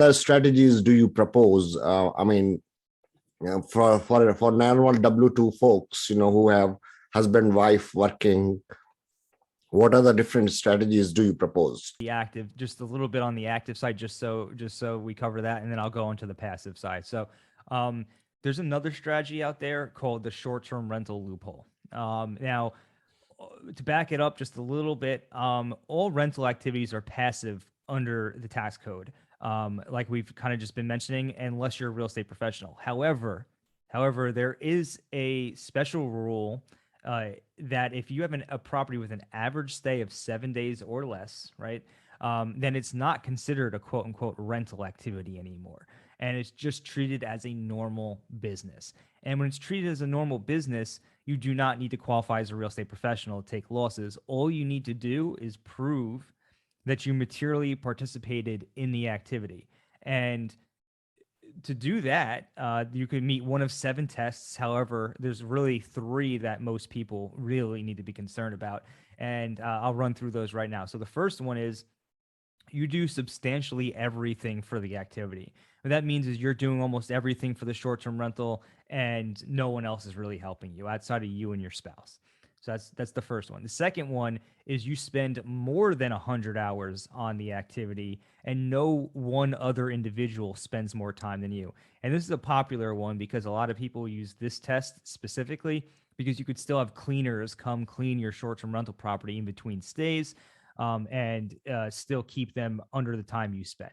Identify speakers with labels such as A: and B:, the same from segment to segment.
A: The strategies do you propose? For normal W-2 folks, who have husband, wife working, what are the different strategies do you propose?
B: The active, just a little bit on the active side, just so we cover that, and then I'll go on to the passive side. So there's another strategy out there called the short-term rental loophole. Now, to back it up just a little bit, all rental activities are passive under the tax code, like we've kind of just been mentioning, unless you're a real estate professional. However, there is a special rule that if you have a property with an average stay of 7 days or less, right, then it's not considered a quote unquote rental activity anymore. And it's just treated as a normal business. And when it's treated as a normal business, you do not need to qualify as a real estate professional to take losses. All you need to do is prove that you materially participated in the activity. And to do that, you could meet one of 7 tests. However, there's really 3 that most people really need to be concerned about. And I'll run through those right now. So the first one is you do substantially everything for the activity. What that means is you're doing almost everything for the short-term rental, and no one else is really helping you outside of you and your spouse. So that's the first one. The second one is you spend more than 100 hours on the activity, and no one other individual spends more time than you. And this is a popular one because a lot of people use this test specifically because you could still have cleaners come clean your short-term rental property in between stays, and still keep them under the time you spend.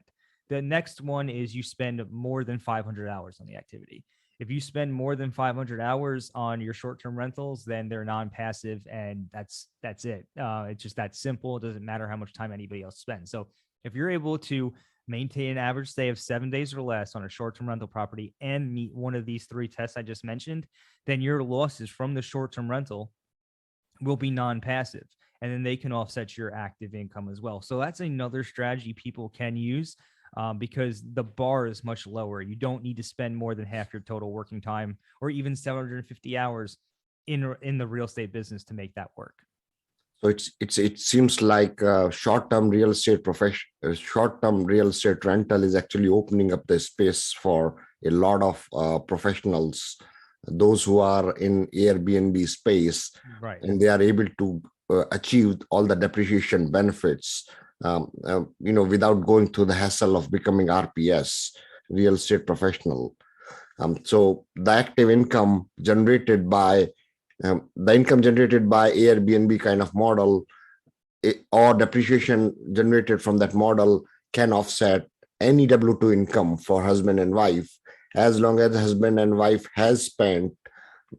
B: The next one is you spend more than 500 hours on the activity. If you spend more than 500 hours on your short-term rentals, then they're non-passive, and that's it. It's just that simple. It doesn't matter how much time anybody else spends. So if you're able to maintain an average stay of 7 days or less on a short-term rental property and meet one of these 3 tests I just mentioned, then your losses from the short-term rental will be non-passive, and then they can offset your active income as well. So that's another strategy people can use, because the bar is much lower. You don't need to spend more than half your total working time or even 750 hours in the real estate business to make that work.
A: So it seems like short-term real estate rental is actually opening up the space for a lot of professionals, those who are in Airbnb space,
B: right?
A: And they are able to achieve all the depreciation benefits, without going through the hassle of becoming RPS, real estate professional. So the active income generated by Airbnb kind of model, or depreciation generated from that model, can offset any W-2 income for husband and wife, as long as the husband and wife has spent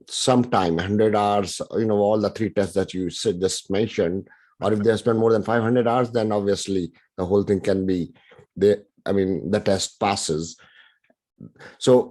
A: some time, 100 hours, all the 3 tests that you just mentioned. Or if they spend more than 500 hours, then obviously the whole thing can be the test passes. So